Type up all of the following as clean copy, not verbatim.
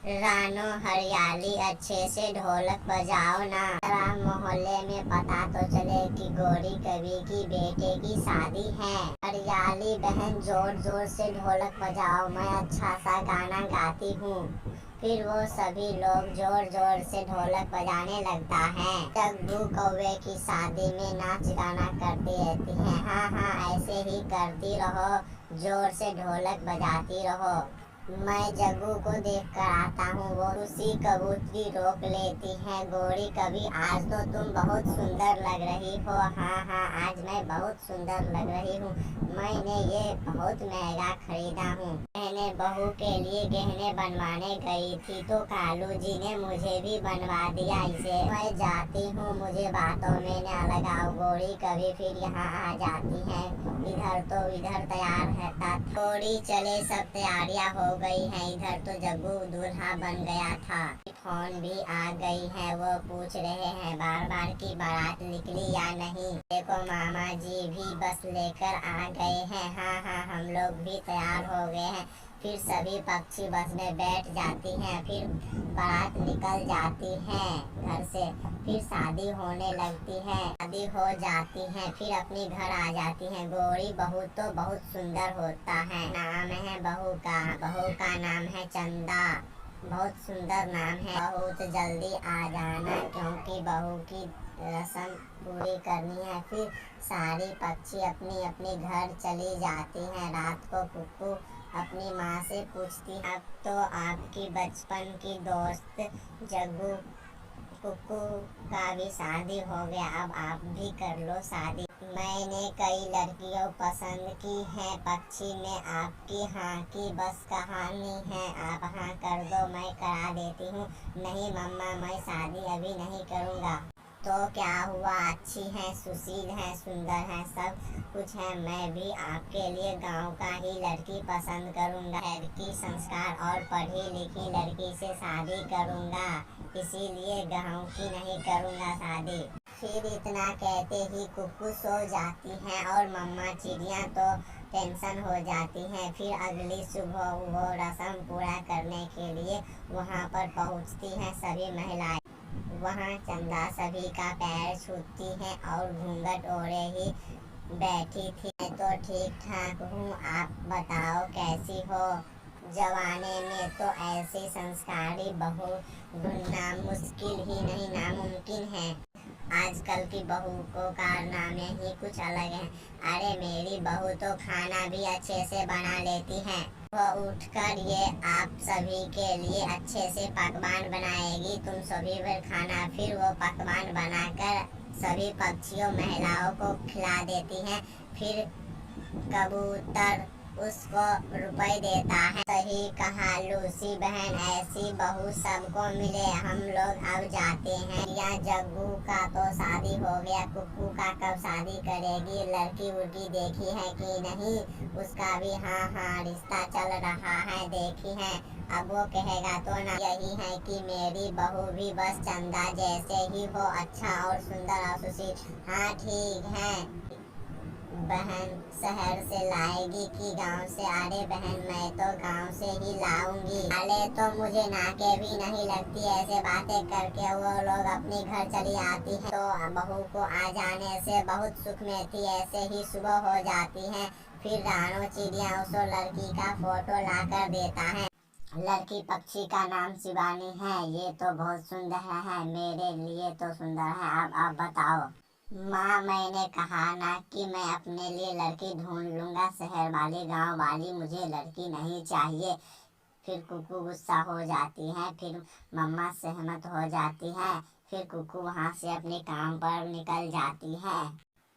रानो हरियाली अच्छे से ढोलक बजाओ ना, जरा मोहल्ले में पता तो चले कि गौरी कवि की बेटे की शादी है। हरियाली बहन जोर जोर से ढोलक बजाओ, मैं अच्छा सा गाना गाती हूँ। फिर वो सभी लोग जोर जोर से ढोलक बजाने लगता है। जग्गू कौवे की शादी में नाच गाना करती रहती है। हाँ हाँ, ऐसे ही करती रहो, जोर से ढोलक बजाती रहो। मैं जग्गू को देख कर आता हूँ, वो उसी कबूतरी रोक लेती है। गौरी कभी आज तो तुम बहुत सुंदर लग रही हो। हाँ हाँ, आज मैं बहुत सुंदर लग रही हूँ। मैंने ये बहुत महंगा खरीदा हूँ। मैंने बहू के लिए गहने बनवाने गई थी तो कालू जी ने मुझे भी बनवा दिया इसे। मैं जाती हूँ, मुझे बातों में न लगाओ। गौरी कभी फिर यहाँ आ जाती है। इधर तो इधर तैयार रहता। थोड़ी चले, सब तैयारियां हो गई हैं। इधर तो जग्गू दूल्हा बन गया था। फोन भी आ गई है, वो पूछ रहे हैं बार बार की बारात निकली या नहीं। देखो मामा जी भी बस लेकर आ गए हैं। हाँ हाँ, हम लोग भी तैयार हो गए हैं। फिर सभी पक्षी बस में बैठ जाती हैं। फिर बारात निकल जाती है घर से। फिर शादी होने लगती है, शादी हो जाती है, फिर अपनी घर आ जाती है। गौरी बहू तो बहुत सुंदर होता है। नाम है बहू का नाम है चंदा। बहुत सुंदर नाम है। बहुत जल्दी आ जाना, क्योंकि बहू की रस्म पूरी करनी है। फिर सारी पक्षी अपनी अपनी घर चली जाती हैं। रात को कुक्कू अपनी माँ से पूछती, अब तो आपकी बचपन की दोस्त जग्गू कुक्कू का भी शादी हो गया, अब आप भी कर लो शादी। मैंने कई लड़कियों पसंद की हैं, पक्षी ने आपकी हाँ की बस कहानी है। आप हाँ कर दो, मैं करा देती हूँ। नहीं मम्मा, मैं शादी अभी नहीं करूँगा। तो क्या हुआ, अच्छी है, सुशील है, सुंदर है, सब कुछ है। मैं भी आपके लिए गांव का ही लड़की पसंद करूंगा। लड़की संस्कार और पढ़ी लिखी लड़की से शादी करूंगा, इसीलिए गांव की नहीं करूंगा शादी। फिर इतना कहते ही कुक्कू सो जाती हैं और मम्मा चिड़िया तो टेंशन हो जाती हैं। फिर अगली सुबह वो रस्म पूरा करने के लिए वहाँ पर पहुँचती हैं सभी महिलाएं। वहाँ चंदा सभी का पैर छूती है और घूंघट ओढ़े ही बैठी थी। मैं तो ठीक ठाक हूँ, आप बताओ कैसी हो। जवानी में तो ऐसी संस्कारी बहू ढूंढना मुश्किल ही नहीं, नामुमकिन है। आजकल की बहू को कारनामे ही कुछ अलग हैं। अरे मेरी बहू तो खाना भी अच्छे से बना लेती है। वो उठकर ये आप सभी के लिए अच्छे से पकवान बनाएगी, तुम सभी पर खाना। फिर वो पकवान बनाकर सभी पक्षियों महिलाओं को खिला देती है। फिर कबूतर उसको रुपए देता है। सही कहा लूसी बहन, ऐसी बहू सबको मिले। हम लोग अब जाते हैं। या जग्गू का तो शादी हो गया, कुक्कू का कब शादी करेगी। लड़की उड़की देखी है कि नहीं, उसका भी हाँ हाँ रिश्ता चल रहा है, देखी है। अब वो कहेगा तो ना यही है कि मेरी बहू भी बस चंदा जैसे ही हो, अच्छा और सुंदर और सुशील। हाँ ठीक है। बहन शहर से लाएगी कि गांव से। अरे बहन, मैं तो गांव से ही लाऊंगी। अरे तो मुझे नाके भी नहीं लगती, ऐसे बातें करके वो लोग अपनी घर चली आती है। तो बहू को आ जाने से बहुत सुख में थी। ऐसे ही सुबह हो जाती है। फिर रानो चिड़िया उस लड़की का फोटो ला कर देता है। लड़की पक्षी का नाम शिवानी है। ये तो बहुत सुंदर है, मेरे लिए तो सुंदर है। अब आप बताओ। माँ, मैंने कहा ना कि मैं अपने लिए लड़की ढूंढ लूंगा, शहर वाली गांव वाली मुझे लड़की नहीं चाहिए। फिर कुकू गुस्सा हो जाती है। फिर मम्मा सहमत हो जाती है। फिर कुकू वहाँ से अपने काम पर निकल जाती है।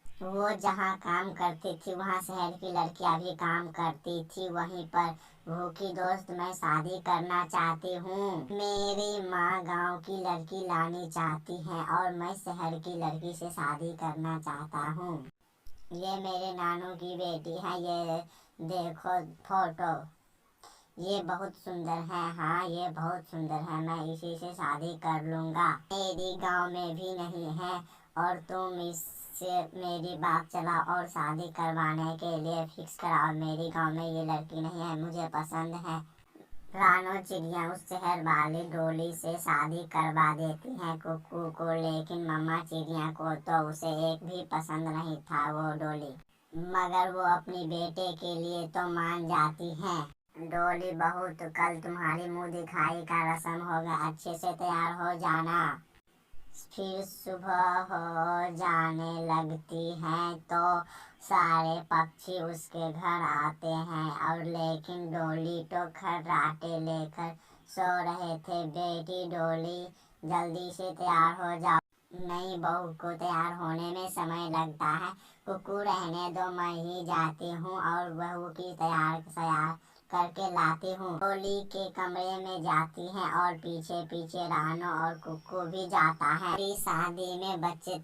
वो जहाँ काम करती थी वहाँ शहर की लड़कियाँ भी काम करती थी। वहीं पर भूखी दोस्त, मैं शादी करना चाहती हूँ। मेरी माँ गांव की लड़की लानी चाहती है और मैं शहर की लड़की से शादी करना चाहता हूँ। ये मेरे नानू की बेटी है, ये देखो फोटो, ये बहुत सुंदर है। हाँ ये बहुत सुंदर है, मैं इसी से शादी कर लूँगा। मेरी गांव में भी नहीं है और तुम इससे मेरी बात चलाओ और शादी करवाने के लिए फिक्स कराओ। मेरी गांव में ये लड़की नहीं है, मुझे पसंद है। रानो चिड़िया उस शहर वाली डोली से शादी करवा देती है कुक्कू को, लेकिन मम्मा चिड़िया को तो उसे एक भी पसंद नहीं था वो डोली, मगर वो अपनी बेटे के लिए तो मान जाती है। डोली बहू, तो कल तुम्हारी मुंह दिखाई का रस्म होगा, अच्छे से तैयार हो जाना। फिर सुबह हो जाने लगती है तो सारे पक्षी उसके घर आते हैं, और लेकिन डोली तो खर्राटे लेकर सो रहे थे। बेटी डोली, जल्दी से तैयार हो जाओ, नई बहू को तैयार होने में समय लगता है। कुकू, रहने दो, मैं ही जाती हूँ और बहू की तैयार करके लाती हूँ। डोली के कमरे में जाती है और पीछे पीछे रानो और कुकू भी जाता है। शादी में बच्चे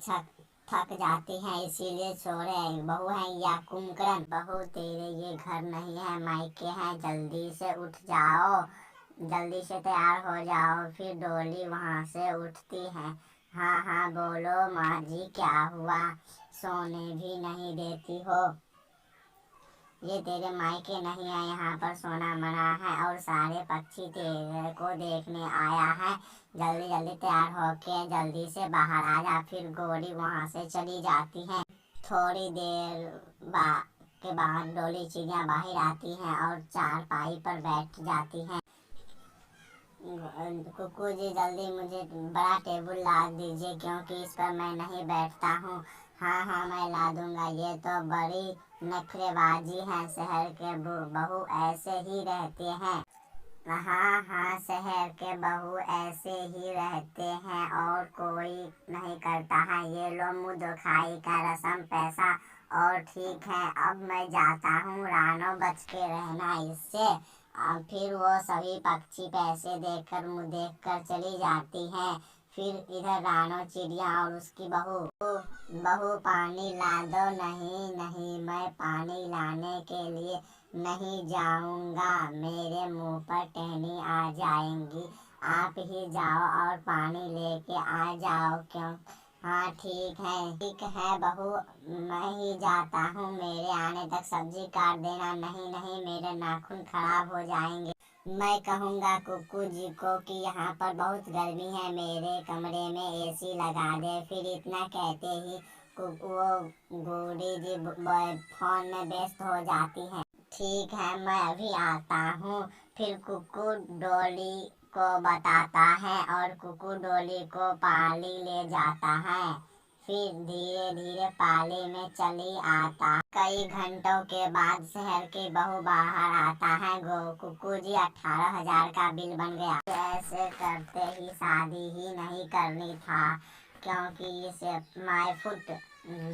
थक जाती हैं, इसीलिए सो रहे। बहू है या कुंभकर्ण? बहू, तेरे ये घर नहीं है, मायके है, जल्दी से उठ जाओ, जल्दी से तैयार हो जाओ। फिर डोली वहाँ से उठती है। हाँ हाँ बोलो माँ जी, क्या हुआ? सोने भी नहीं देती हो? ये तेरे मायके नहीं है, यहाँ पर सोना मना है, और सारे पक्षी तेरे को देखने आया है। जल्दी जल्दी तैयार होके जल्दी से बाहर आ जा। फिर गोरी वहाँ से चली जाती है। थोड़ी देर के बाद डोली चिड़िया बाहर आती है और चारपाई पर बैठ जाती है। कुकू जी, जल्दी मुझे बड़ा टेबल ला दीजिए, क्योंकि इस पर मैं नहीं बैठता हूँ। हाँ हाँ मैं ला दूंगा, ये तो बड़ी नखरेबाजी है, शहर के बहू ऐसे ही रहते हैं। हाँ हाँ, शहर के बहू ऐसे ही रहते हैं और कोई नहीं करता है। ये लो मुँह दिखाई का रस्म, पैसा और ठीक है, अब मैं जाता हूँ। रानो, बच के रहना इससे। फिर वो सभी पक्षी पैसे देकर मुँह देखकर चली जाती हैं। फिर इधर रानो चिड़िया और उसकी बहू, बहू पानी ला दो। नहीं नहीं, मैं पानी लाने के लिए नहीं जाऊंगा, मेरे मुंह पर टहनी आ जाएंगी, आप ही जाओ और पानी लेके आ जाओ। क्यों? हाँ ठीक है बहू, मैं ही जाता हूँ, मेरे आने तक सब्जी काट देना। नहीं नहीं, मेरे नाखून खराब हो जाएंगे। मैं कहूँगा कुकू जी को कि यहाँ पर बहुत गर्मी है, मेरे कमरे में एसी लगा दे। फिर इतना कहते ही वो गोरी जी फोन में व्यस्त हो जाती है। ठीक है, मैं अभी आता हूँ। फिर कुकू डोली को बताता है और कुकू डोली को पाली ले जाता है। फिर धीरे धीरे पाली में चली आता। कई घंटों के बाद शहर की बहू बाहर आता है। कुकू जी, 18,000 का बिल बन गया। ऐसे करते ही शादी ही नहीं करनी था, क्योंकि इसे माय फुट,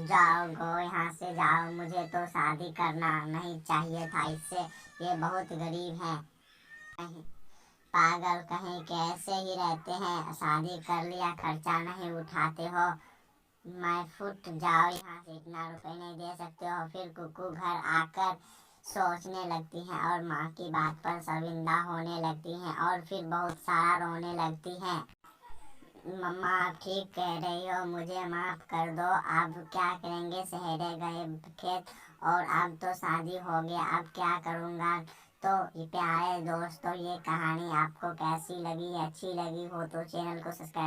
जाओ गो यहाँ से जाओ, मुझे तो शादी करना नहीं चाहिए था इससे, ये बहुत गरीब है। पागल कहीं, कैसे ही रहते हैं, शादी कर लिया, खर्चा नहीं उठाते हो। मैं फुट, जाओ यहाँ से, इतना रुपए नहीं दे सकते हो। फिर कुकू घर आकर सोचने लगती हैं और माँ की बात पर शर्मिंदा होने लगती हैं और फिर बहुत सारा रोने लगती हैं। मम्मा, आप ठीक कह रही हो, मुझे माफ कर दो। अब क्या करेंगे, शहरे गए खेत, और अब तो शादी हो गया, अब क्या करूँगा। तो ये प्यारे दोस्तों, ये कहानी आपको कैसी लगी? अच्छी लगी हो तो चैनल को सब्सक्राइब